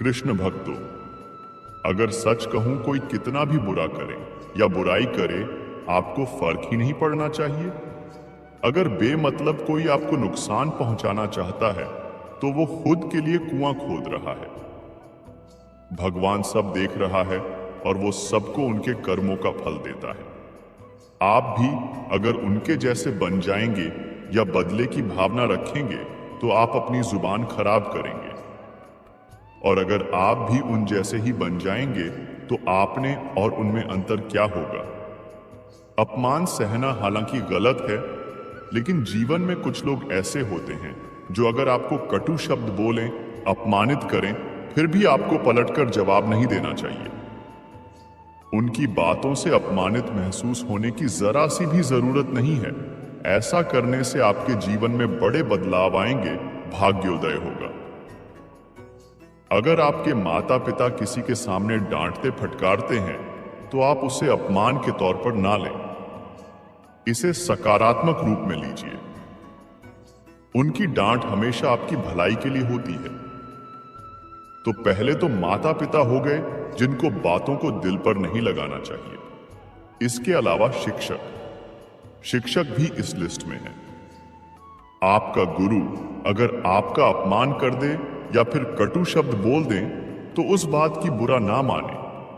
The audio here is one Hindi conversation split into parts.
कृष्ण भक्तों, अगर सच कहूं कोई कितना भी बुरा करे या बुराई करे, आपको फर्क ही नहीं पड़ना चाहिए। अगर बेमतलब कोई आपको नुकसान पहुंचाना चाहता है तो वो खुद के लिए कुआं खोद रहा है। भगवान सब देख रहा है और वो सबको उनके कर्मों का फल देता है। आप भी अगर उनके जैसे बन जाएंगे या बदले की भावना रखेंगे तो आप अपनी जुबान खराब करेंगे, और अगर आप भी उन जैसे ही बन जाएंगे तो आपने और उनमें अंतर क्या होगा। अपमान सहना हालांकि गलत है, लेकिन जीवन में कुछ लोग ऐसे होते हैं जो अगर आपको कटु शब्द बोलें, अपमानित करें, फिर भी आपको पलटकर जवाब नहीं देना चाहिए। उनकी बातों से अपमानित महसूस होने की जरा सी भी जरूरत नहीं है। ऐसा करने से आपके जीवन में बड़े बदलाव आएंगे, भाग्योदय होगा। अगर आपके माता पिता किसी के सामने डांटते फटकारते हैं तो आप उसे अपमान के तौर पर ना लें, इसे सकारात्मक रूप में लीजिए। उनकी डांट हमेशा आपकी भलाई के लिए होती है। तो पहले तो माता पिता हो गए जिनको बातों को दिल पर नहीं लगाना चाहिए। इसके अलावा शिक्षक भी इस लिस्ट में है। आपका गुरु अगर आपका अपमान कर दे या फिर कटु शब्द बोल दें तो उस बात की बुरा ना माने,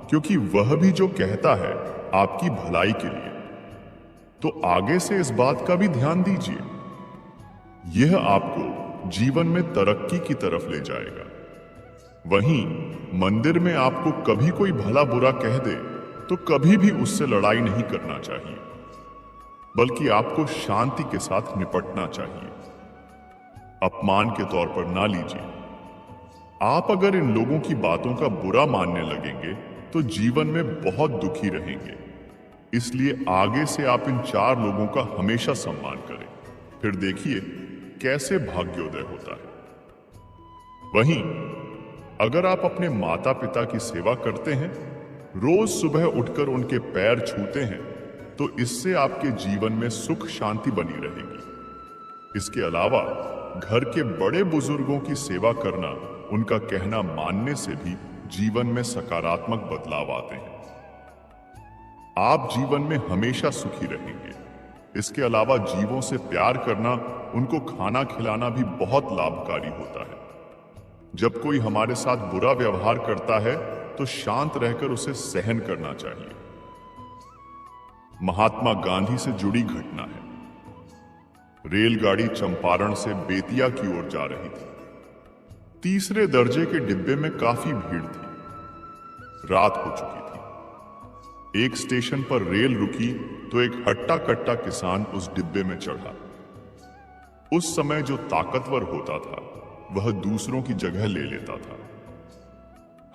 क्योंकि वह भी जो कहता है आपकी भलाई के लिए। तो आगे से इस बात का भी ध्यान दीजिए, यह आपको जीवन में तरक्की की तरफ ले जाएगा। वहीं मंदिर में आपको कभी कोई भला बुरा कह दे तो कभी भी उससे लड़ाई नहीं करना चाहिए, बल्कि आपको शांति के साथ निपटना चाहिए। अपमान के तौर पर ना लीजिए। आप अगर इन लोगों की बातों का बुरा मानने लगेंगे तो जीवन में बहुत दुखी रहेंगे। इसलिए आगे से आप इन 4 लोगों का हमेशा सम्मान करें, फिर देखिए कैसे भाग्योदय होता है। वहीं अगर आप अपने माता पिता की सेवा करते हैं, रोज सुबह उठकर उनके पैर छूते हैं, तो इससे आपके जीवन में सुख शांति बनी रहेगी। इसके अलावा घर के बड़े बुजुर्गों की सेवा करना, उनका कहना मानने से भी जीवन में सकारात्मक बदलाव आते हैं। आप जीवन में हमेशा सुखी रहेंगे। इसके अलावा जीवों से प्यार करना, उनको खाना खिलाना भी बहुत लाभकारी होता है। जब कोई हमारे साथ बुरा व्यवहार करता है तो शांत रहकर उसे सहन करना चाहिए। महात्मा गांधी से जुड़ी घटना है। रेलगाड़ी चंपारण से बेतिया की ओर जा रही थी। तीसरे दर्जे के डिब्बे में काफी भीड़ थी। रात हो चुकी थी। एक स्टेशन पर रेल रुकी तो एक हट्टा कट्टा किसान उस डिब्बे में चढ़ा। उस समय जो ताकतवर होता था वह दूसरों की जगह ले लेता था।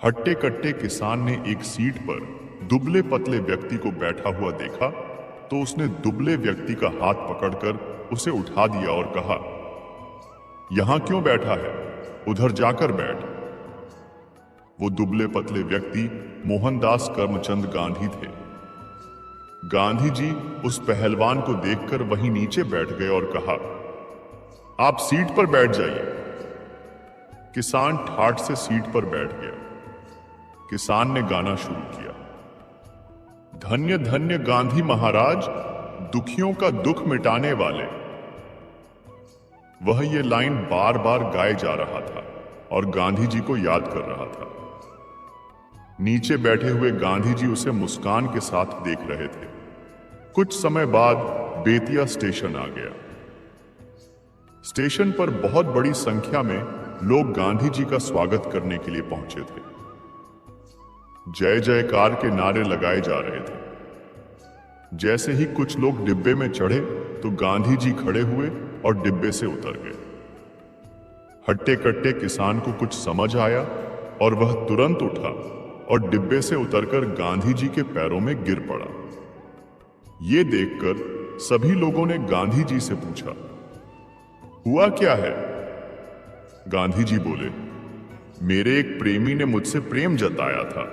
हट्टे कट्टे किसान ने एक सीट पर दुबले पतले व्यक्ति को बैठा हुआ देखा तो उसने दुबले व्यक्ति का हाथ पकड़कर उसे उठा दिया और कहा, यहां क्यों बैठा है, उधर जाकर बैठ। वो दुबले पतले व्यक्ति मोहनदास करमचंद गांधी थे। गांधी जी उस पहलवान को देखकर वहीं नीचे बैठ गए और कहा, आप सीट पर बैठ जाइए। किसान ठाठ से सीट पर बैठ गया। किसान ने गाना शुरू किया, धन्य धन्य गांधी महाराज, दुखियों का दुख मिटाने वाले। वह ये लाइन बार बार गाए जा रहा था और गांधी जी को याद कर रहा था। नीचे बैठे हुए गांधी जी उसे मुस्कान के साथ देख रहे थे। कुछ समय बाद बेतिया स्टेशन आ गया। स्टेशन पर बहुत बड़ी संख्या में लोग गांधी जी का स्वागत करने के लिए पहुंचे थे। जय जयकार के नारे लगाए जा रहे थे। जैसे ही कुछ लोग डिब्बे में चढ़े तो गांधी जी खड़े हुए और डिब्बे से उतर गए। हट्टे कट्टे किसान को कुछ समझ आया और वह तुरंत उठा और डिब्बे से उतरकर गांधी जी के पैरों में गिर पड़ा। ये देखकर सभी लोगों ने गांधी जी से पूछा, हुआ क्या है? गांधी जी बोले, मेरे एक प्रेमी ने मुझसे प्रेम जताया था।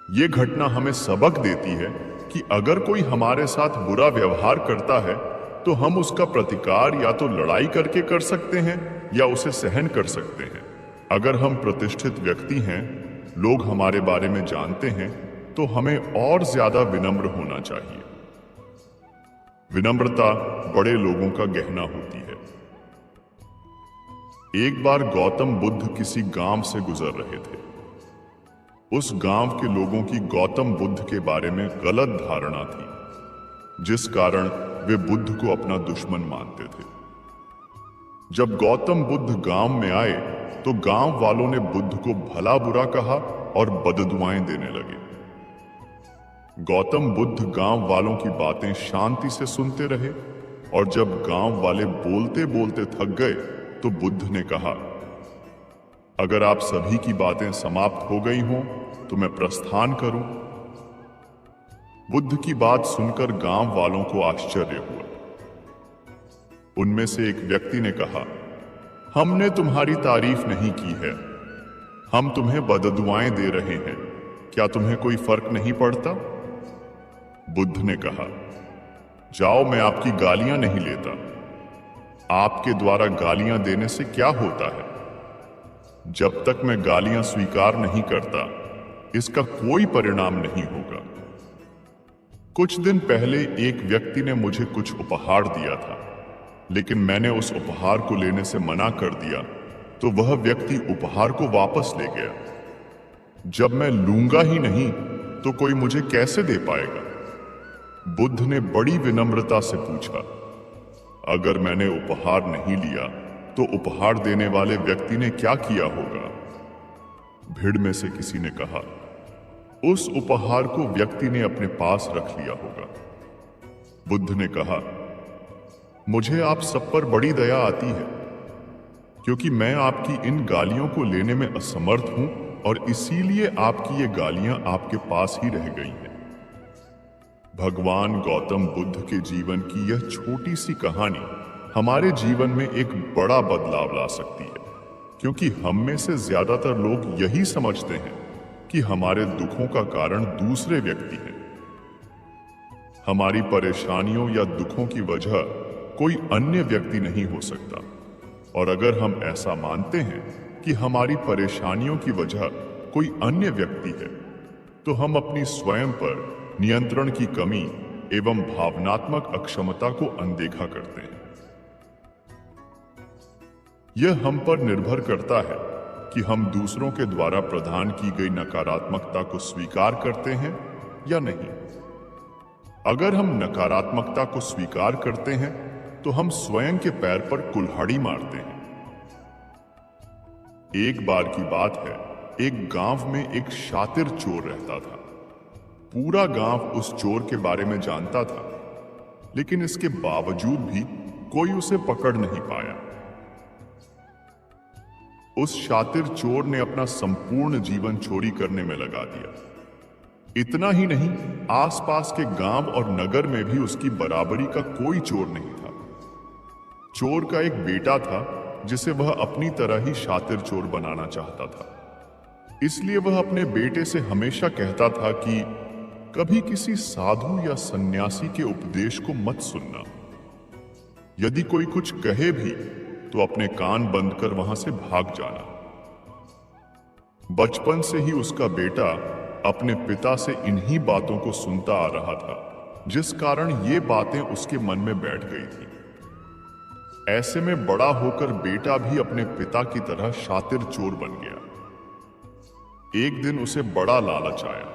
यह घटना हमें सबक देती है कि अगर कोई हमारे साथ बुरा व्यवहार करता है तो हम उसका प्रतिकार या तो लड़ाई करके कर सकते हैं या उसे सहन कर सकते हैं। अगर हम प्रतिष्ठित व्यक्ति हैं, लोग हमारे बारे में जानते हैं, तो हमें और ज्यादा विनम्र होना चाहिए। विनम्रता बड़े लोगों का गहना होती है। एक बार गौतम बुद्ध किसी गांव से गुजर रहे थे। उस गांव के लोगों की गौतम बुद्ध के बारे में गलत धारणा थी, जिस कारण वे बुद्ध को अपना दुश्मन मानते थे। जब गौतम बुद्ध गांव में आए तो गांव वालों ने बुद्ध को भला बुरा कहा और बददुआएं देने लगे। गौतम बुद्ध गांव वालों की बातें शांति से सुनते रहे और जब गांव वाले बोलते बोलते थक गए तो बुद्ध ने कहा, अगर आप सभी की बातें समाप्त हो गई हों तो मैं प्रस्थान करूं। बुद्ध की बात सुनकर गांव वालों को आश्चर्य हुआ। उनमें से एक व्यक्ति ने कहा, हमने तुम्हारी तारीफ नहीं की है, हम तुम्हें बददुआएं दे रहे हैं, क्या तुम्हें कोई फर्क नहीं पड़ता? बुद्ध ने कहा, जाओ, मैं आपकी गालियां नहीं लेता। आपके द्वारा गालियां देने से क्या होता है? जब तक मैं गालियां स्वीकार नहीं करता, इसका कोई परिणाम नहीं होगा। कुछ दिन पहले एक व्यक्ति ने मुझे कुछ उपहार दिया था, लेकिन मैंने उस उपहार को लेने से मना कर दिया तो वह व्यक्ति उपहार को वापस ले गया। जब मैं लूंगा ही नहीं तो कोई मुझे कैसे दे पाएगा? बुद्ध ने बड़ी विनम्रता से पूछा, अगर मैंने उपहार नहीं लिया तो उपहार देने वाले व्यक्ति ने क्या किया होगा? भीड़ में से किसी ने कहा, उस उपहार को व्यक्ति ने अपने पास रख लिया होगा। बुद्ध ने कहा, मुझे आप सब पर बड़ी दया आती है, क्योंकि मैं आपकी इन गालियों को लेने में असमर्थ हूं और इसीलिए आपकी ये गालियां आपके पास ही रह गई हैं। भगवान गौतम बुद्ध के जीवन की यह छोटी सी कहानी हमारे जीवन में एक बड़ा बदलाव ला सकती है, क्योंकि हम में से ज्यादातर लोग यही समझते हैं कि हमारे दुखों का कारण दूसरे व्यक्ति हैं। हमारी परेशानियों या दुखों की वजह कोई अन्य व्यक्ति नहीं हो सकता, और अगर हम ऐसा मानते हैं कि हमारी परेशानियों की वजह कोई अन्य व्यक्ति है, तो हम अपनी स्वयं पर नियंत्रण की कमी एवं भावनात्मक अक्षमता को अनदेखा करते हैं। यह हम पर निर्भर करता है कि हम दूसरों के द्वारा प्रदान की गई नकारात्मकता को स्वीकार करते हैं या नहीं। अगर हम नकारात्मकता को स्वीकार करते हैं तो हम स्वयं के पैर पर कुल्हाड़ी मारते हैं। एक बार की बात है, एक गांव में एक शातिर चोर रहता था। पूरा गांव उस चोर के बारे में जानता था, लेकिन इसके बावजूद भी कोई उसे पकड़ नहीं पाया। उस शातिर चोर ने अपना संपूर्ण जीवन चोरी करने में लगा दिया। इतना ही नहीं, आसपास के गांव और नगर में भी उसकी बराबरी का कोई चोर नहीं था। चोर का एक बेटा था जिसे वह अपनी तरह ही शातिर चोर बनाना चाहता था। इसलिए वह अपने बेटे से हमेशा कहता था कि कभी किसी साधु या सन्यासी के उपदेश को मत सुनना। यदि कोई कुछ कहे भी तो अपने कान बंद कर वहां से भाग जाना। बचपन से ही उसका बेटा अपने पिता से इन्हीं बातों को सुनता आ रहा था, जिस कारण ये बातें उसके मन में बैठ गई थी। ऐसे में बड़ा होकर बेटा भी अपने पिता की तरह शातिर चोर बन गया। एक दिन उसे बड़ा लालच आया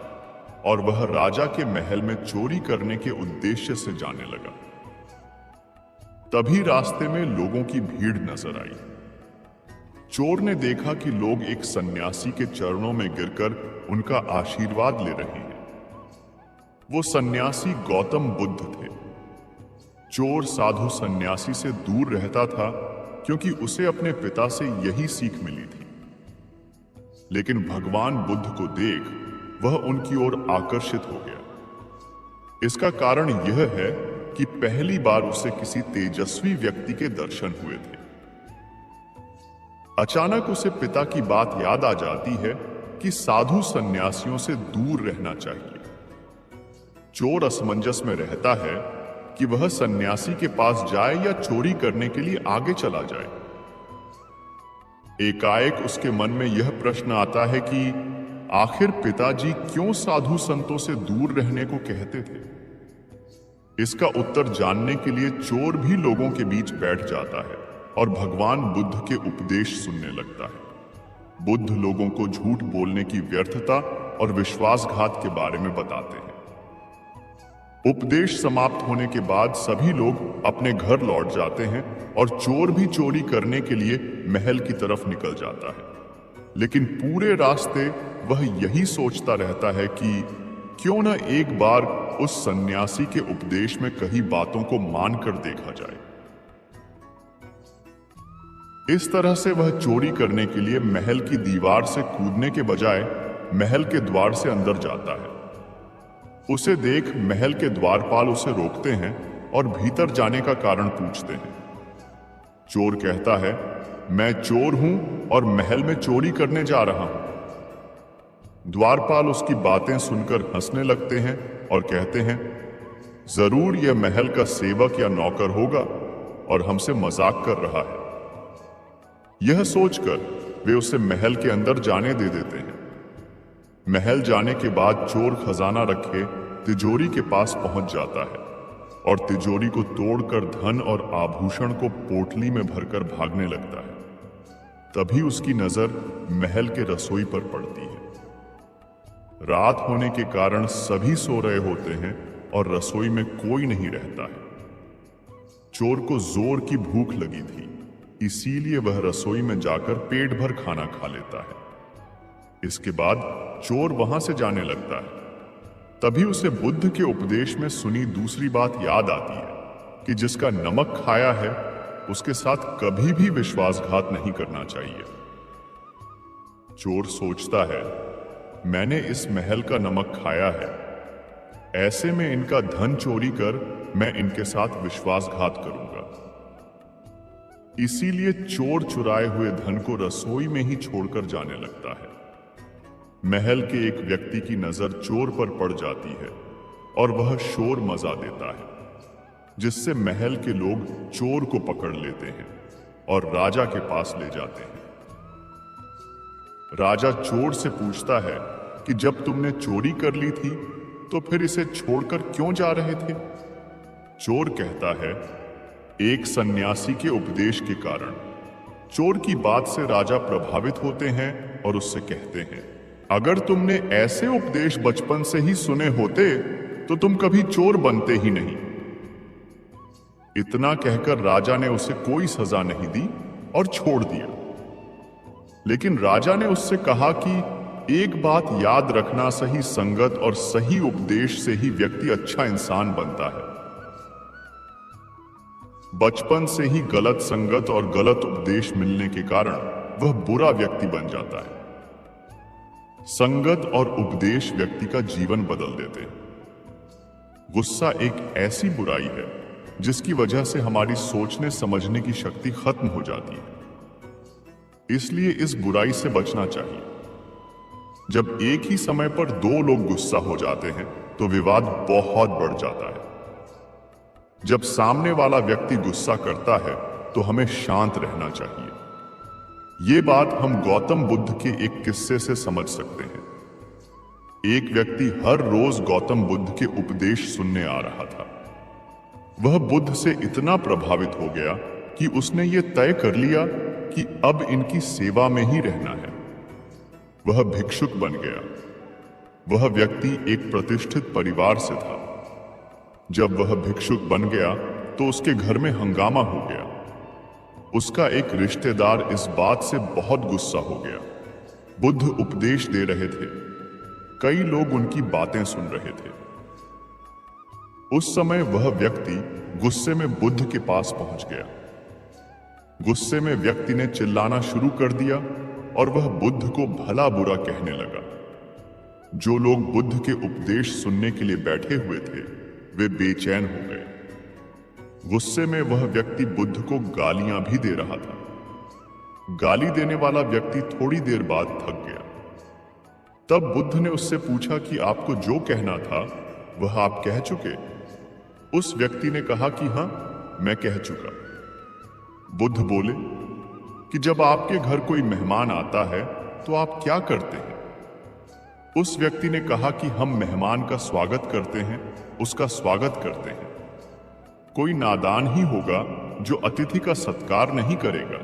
और वह राजा के महल में चोरी करने के उद्देश्य से जाने लगा। तभी रास्ते में लोगों की भीड़ नजर आई। चोर ने देखा कि लोग एक सन्यासी के चरणों में गिरकर उनका आशीर्वाद ले रहे हैं। वो सन्यासी गौतम बुद्ध थे। चोर साधु सन्यासी से दूर रहता था क्योंकि उसे अपने पिता से यही सीख मिली थी। लेकिन भगवान बुद्ध को देख वह उनकी ओर आकर्षित हो गया। इसका कारण यह है कि पहली बार उसे किसी तेजस्वी व्यक्ति के दर्शन हुए थे। अचानक उसे पिता की बात याद आ जाती है कि साधु सन्यासियों से दूर रहना चाहिए। चोर असमंजस में रहता है कि वह सन्यासी के पास जाए या चोरी करने के लिए आगे चला जाए। एकाएक उसके मन में यह प्रश्न आता है कि आखिर पिताजी क्यों साधु संतों से दूर रहने को कहते थे। इसका उत्तर जानने के लिए चोर भी लोगों के बीच बैठ जाता है और भगवान बुद्ध के उपदेश सुनने लगता है। बुद्ध लोगों को झूठ बोलने की व्यर्थता और विश्वासघात के बारे में बताते हैं। उपदेश समाप्त होने के बाद सभी लोग अपने घर लौट जाते हैं और चोर भी चोरी करने के लिए महल की तरफ निकल जाता है। लेकिन पूरे रास्ते वह यही सोचता रहता है कि क्यों न एक बार उस सन्यासी के उपदेश में कही बातों को मानकर देखा जाए। इस तरह से वह चोरी करने के लिए महल की दीवार से कूदने के बजाय महल के द्वार से अंदर जाता है। उसे देख महल के द्वारपाल उसे रोकते हैं और भीतर जाने का कारण पूछते हैं। चोर कहता है, मैं चोर हूं और महल में चोरी करने जा रहा हूं। द्वारपाल उसकी बातें सुनकर हंसने लगते हैं और कहते हैं, जरूर यह महल का सेवक या नौकर होगा और हमसे मजाक कर रहा है। यह सोचकर वे उसे महल के अंदर जाने दे देते हैं। महल जाने के बाद चोर खजाना रखे तिजोरी के पास पहुंच जाता है और तिजोरी को तोड़कर धन और आभूषण को पोटली में भरकर भागने लगता है। तभी उसकी नजर महल के रसोई पर पड़ती है। रात होने के कारण सभी सो रहे होते हैं और रसोई में कोई नहीं रहता है। चोर को जोर की भूख लगी थी, इसीलिए वह रसोई में जाकर पेट भर खाना खा लेता है। इसके बाद चोर वहां से जाने लगता है। तभी उसे बुद्ध के उपदेश में सुनी दूसरी बात याद आती है कि जिसका नमक खाया है उसके साथ कभी भी विश्वासघात नहीं करना चाहिए। चोर सोचता है, मैंने इस महल का नमक खाया है, ऐसे में इनका धन चोरी कर मैं इनके साथ विश्वासघात करूंगा। इसीलिए चोर चुराए हुए धन को रसोई में ही छोड़कर जाने लगता है। महल के एक व्यक्ति की नजर चोर पर पड़ जाती है और वह शोर मचा देता है, जिससे महल के लोग चोर को पकड़ लेते हैं और राजा के पास ले जाते हैं। राजा चोर से पूछता है कि जब तुमने चोरी कर ली थी तो फिर इसे छोड़कर क्यों जा रहे थे? चोर कहता है, एक सन्यासी के उपदेश के कारण। चोर की बात से राजा प्रभावित होते हैं और उससे कहते हैं, अगर तुमने ऐसे उपदेश बचपन से ही सुने होते तो तुम कभी चोर बनते ही नहीं। इतना कहकर राजा ने उसे कोई सजा नहीं दी और छोड़ दिया। लेकिन राजा ने उससे कहा कि एक बात याद रखना, सही संगत और सही उपदेश से ही व्यक्ति अच्छा इंसान बनता है। बचपन से ही गलत संगत और गलत उपदेश मिलने के कारण वह बुरा व्यक्ति बन जाता है। संगत और उपदेश व्यक्ति का जीवन बदल देते हैं। गुस्सा एक ऐसी बुराई है जिसकी वजह से हमारी सोचने समझने की शक्ति खत्म हो जाती है। इसलिए इस बुराई से बचना चाहिए। जब एक ही समय पर दो लोग गुस्सा हो जाते हैं तो विवाद बहुत बढ़ जाता है। जब सामने वाला व्यक्ति गुस्सा करता है तो हमें शांत रहना चाहिए। ये बात हम गौतम बुद्ध के एक किस्से से समझ सकते हैं। एक व्यक्ति हर रोज गौतम बुद्ध के उपदेश सुनने आ रहा था। वह बुद्ध से इतना प्रभावित हो गया कि उसने ये तय कर लिया कि अब इनकी सेवा में ही रहना है। वह भिक्षुक बन गया। वह व्यक्ति एक प्रतिष्ठित परिवार से था। जब वह भिक्षुक बन गया तो उसके घर में हंगामा हो गया। उसका एक रिश्तेदार इस बात से बहुत गुस्सा हो गया। बुद्ध उपदेश दे रहे थे, कई लोग उनकी बातें सुन रहे थे। उस समय वह व्यक्ति गुस्से में बुद्ध के पास पहुंच गया। गुस्से में व्यक्ति ने चिल्लाना शुरू कर दिया और वह बुद्ध को भला बुरा कहने लगा। जो लोग बुद्ध के उपदेश सुनने के लिए बैठे हुए थे वे बेचैन हो गए। गुस्से में वह व्यक्ति बुद्ध को गालियां भी दे रहा था। गाली देने वाला व्यक्ति थोड़ी देर बाद थक गया। तब बुद्ध ने उससे पूछा कि आपको जो कहना था वह आप कह चुके? उस व्यक्ति ने कहा कि हां, मैं कह चुका। बुद्ध बोले, कि जब आपके घर कोई मेहमान आता है तो आप क्या करते हैं? उस व्यक्ति ने कहा कि हम मेहमान का स्वागत करते हैं, उसका स्वागत करते हैं। कोई नादान ही होगा जो अतिथि का सत्कार नहीं करेगा।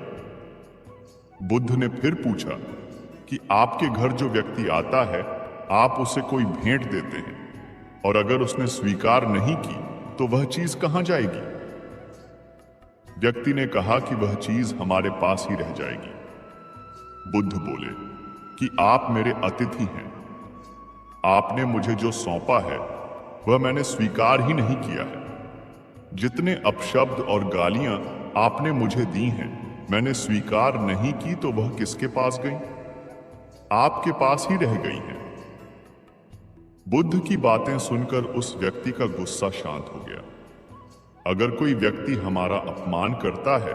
बुद्ध ने फिर पूछा कि आपके घर जो व्यक्ति आता है, आप उसे कोई भेंट देते हैं, और अगर उसने स्वीकार नहीं की तो वह चीज कहां जाएगी? व्यक्ति ने कहा कि वह चीज हमारे पास ही रह जाएगी। बुद्ध बोले कि आप मेरे अतिथि हैं। आपने मुझे जो सौंपा है वह मैंने स्वीकार ही नहीं किया है। जितने अपशब्द और गालियां आपने मुझे दी हैं, मैंने स्वीकार नहीं की तो वह किसके पास गई? आपके पास ही रह गई हैं। बुद्ध की बातें सुनकर उस व्यक्ति का गुस्सा शांत हो गया। अगर कोई व्यक्ति हमारा अपमान करता है,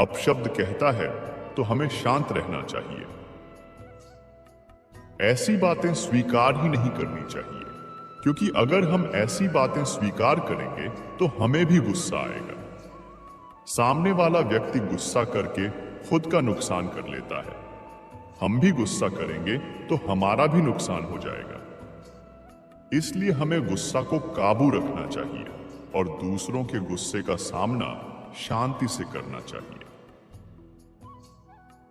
अपशब्द कहता है, तो हमें शांत रहना चाहिए। ऐसी बातें स्वीकार ही नहीं करनी चाहिए, क्योंकि अगर हम ऐसी बातें स्वीकार करेंगे तो हमें भी गुस्सा आएगा। सामने वाला व्यक्ति गुस्सा करके खुद का नुकसान कर लेता है। हम भी गुस्सा करेंगे तो हमारा भी नुकसान हो जाएगा। इसलिए हमें गुस्सा को काबू रखना चाहिए और दूसरों के गुस्से का सामना शांति से करना चाहिए।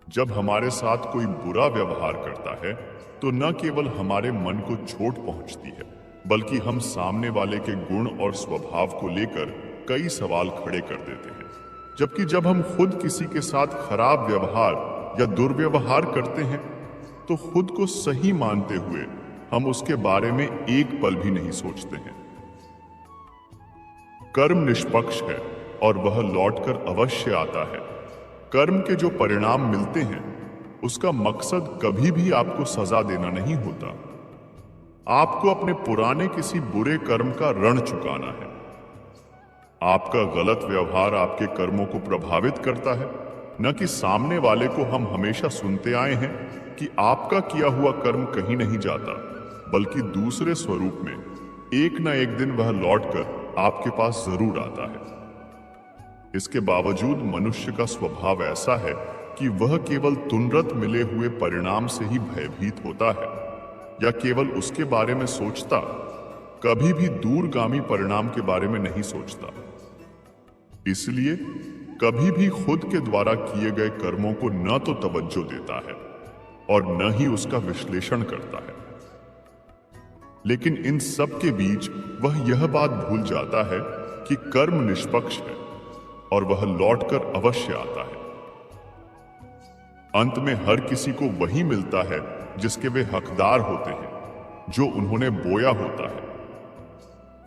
जब हमारे साथ कोई बुरा व्यवहार करता है तो न केवल हमारे मन को चोट पहुंचती है, बल्कि हम सामने वाले के गुण और स्वभाव को लेकर कई सवाल खड़े कर देते हैं। जबकि जब हम खुद किसी के साथ खराब व्यवहार या दुर्व्यवहार करते हैं तो खुद को सही मानते हुए हम उसके बारे में एक पल भी नहीं सोचते हैं। कर्म निष्पक्ष है और वह लौटकर अवश्य आता है। कर्म के जो परिणाम मिलते हैं उसका मकसद कभी भी आपको सजा देना नहीं होता। आपको अपने पुराने किसी बुरे कर्म का ऋण चुकाना है। आपका गलत व्यवहार आपके कर्मों को प्रभावित करता है, न कि सामने वाले को हम हमेशा सुनते आए हैं कि आपका किया हुआ कर्म कहीं नहीं जाता, बल्कि दूसरे स्वरूप में एक न एक दिन वह लौटकर आपके पास जरूर आता है। इसके बावजूद मनुष्य का स्वभाव ऐसा है कि वह केवल तुरंत मिले हुए परिणाम से ही भयभीत होता है, या केवल उसके बारे में सोचता, कभी भी दूरगामी परिणाम के बारे में नहीं सोचता। इसलिए कभी भी खुद के द्वारा किए गए कर्मों को न तो तवज्जो देता है और न ही उसका विश्लेषण करता है। लेकिन इन सब के बीच वह यह बात भूल जाता है कि कर्म निष्पक्ष है और वह लौटकर अवश्य आता है। अंत में हर किसी को वही मिलता है जिसके वे हकदार होते हैं, जो उन्होंने बोया होता है।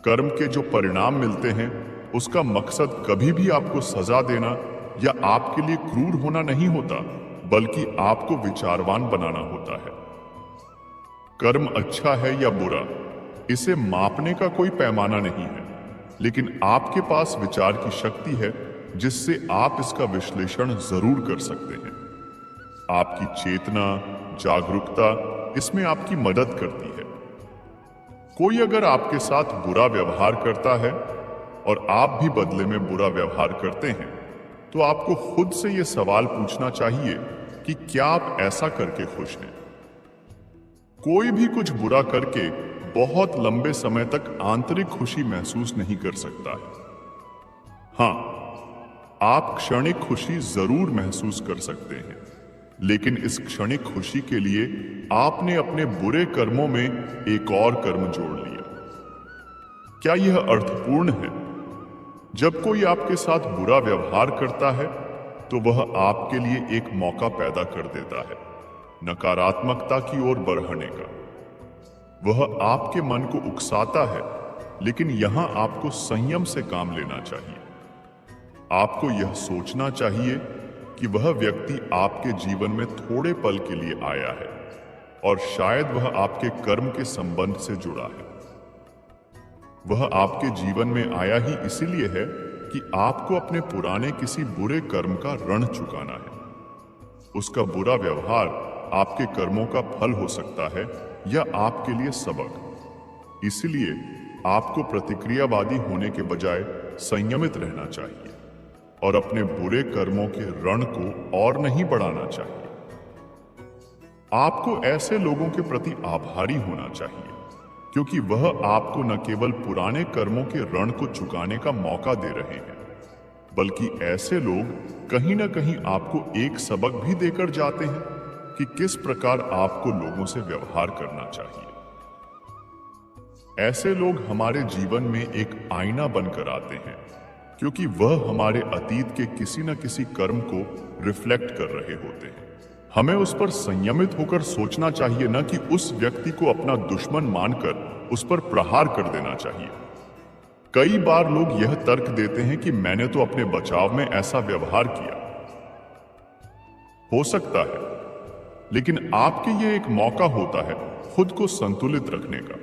कर्म के जो परिणाम मिलते हैं उसका मकसद कभी भी आपको सजा देना या आपके लिए क्रूर होना नहीं होता, बल्कि आपको विचारवान बनाना होता है। कर्म अच्छा है या बुरा, इसे मापने का कोई पैमाना नहीं है, लेकिन आपके पास विचार की शक्ति है जिससे आप इसका विश्लेषण जरूर कर सकते हैं। आपकी चेतना, जागरूकता इसमें आपकी मदद करती है। कोई अगर आपके साथ बुरा व्यवहार करता है और आप भी बदले में बुरा व्यवहार करते हैं, तो आपको खुद से यह सवाल पूछना चाहिए कि क्या आप ऐसा करके खुश हैं? कोई भी कुछ बुरा करके बहुत लंबे समय तक आंतरिक खुशी महसूस नहीं कर सकता है। हां, आप क्षणिक खुशी जरूर महसूस कर सकते हैं, लेकिन इस क्षणिक खुशी के लिए आपने अपने बुरे कर्मों में एक और कर्म जोड़ लिया। क्या यह अर्थपूर्ण है? जब कोई आपके साथ बुरा व्यवहार करता है तो वह आपके लिए एक मौका पैदा कर देता है नकारात्मकता की ओर बढ़ने का। वह आपके मन को उकसाता है, लेकिन यहां आपको संयम से काम लेना चाहिए। आपको यह सोचना चाहिए कि वह व्यक्ति आपके जीवन में थोड़े पल के लिए आया है और शायद वह आपके कर्म के संबंध से जुड़ा है। वह आपके जीवन में आया ही इसीलिए है कि आपको अपने पुराने किसी बुरे कर्म का ऋण चुकाना है। उसका बुरा व्यवहार आपके कर्मों का फल हो सकता है या आपके लिए सबक। इसलिए आपको प्रतिक्रियावादी होने के बजाय संयमित रहना चाहिए और अपने बुरे कर्मों के ऋण को और नहीं बढ़ाना चाहिए। आपको ऐसे लोगों के प्रति आभारी होना चाहिए, क्योंकि वह आपको न केवल पुराने कर्मों के ऋण को चुकाने का मौका दे रहे हैं, बल्कि ऐसे लोग कहीं ना कहीं आपको एक सबक भी देकर जाते हैं कि किस प्रकार आपको लोगों से व्यवहार करना चाहिए। ऐसे लोग हमारे जीवन में एक आईना बनकर आते हैं, क्योंकि वह हमारे अतीत के किसी न किसी कर्म को रिफ्लेक्ट कर रहे होते हैं। हमें उस पर संयमित होकर सोचना चाहिए, न कि उस व्यक्ति को अपना दुश्मन मानकर उस पर प्रहार कर देना चाहिए। कई बार लोग यह तर्क देते हैं कि मैंने तो अपने बचाव में ऐसा व्यवहार किया। हो सकता है, लेकिन आपके लिए एक मौका होता है खुद को संतुलित रखने का।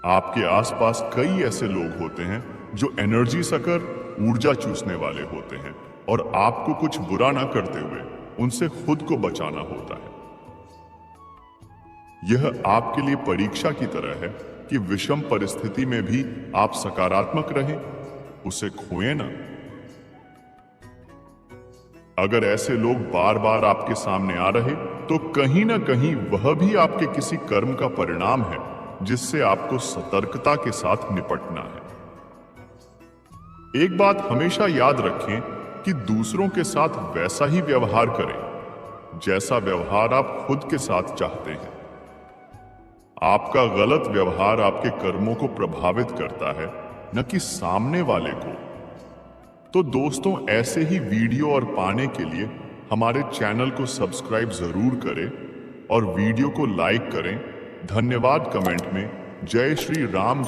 आपके आसपास कई ऐसे लोग होते हैं जो एनर्जी सकर, ऊर्जा चूसने वाले होते हैं, और आपको कुछ बुरा ना करते हुए उनसे खुद को बचाना होता है। यह आपके लिए परीक्षा की तरह है कि विषम परिस्थिति में भी आप सकारात्मक रहें, उसे खोएं ना। अगर ऐसे लोग बार बार आपके सामने आ रहे, तो कहीं ना कहीं वह भी आपके किसी कर्म का परिणाम है जिससे आपको सतर्कता के साथ निपटना है। एक बात हमेशा याद रखें कि दूसरों के साथ वैसा ही व्यवहार करें जैसा व्यवहार आप खुद के साथ चाहते हैं। आपका गलत व्यवहार आपके कर्मों को प्रभावित करता है, न कि सामने वाले को। तो दोस्तों, ऐसे ही वीडियो और पाने के लिए हमारे चैनल को सब्सक्राइब जरूर करें और वीडियो को लाइक करें। धन्यवाद। कमेंट में जय श्री राम।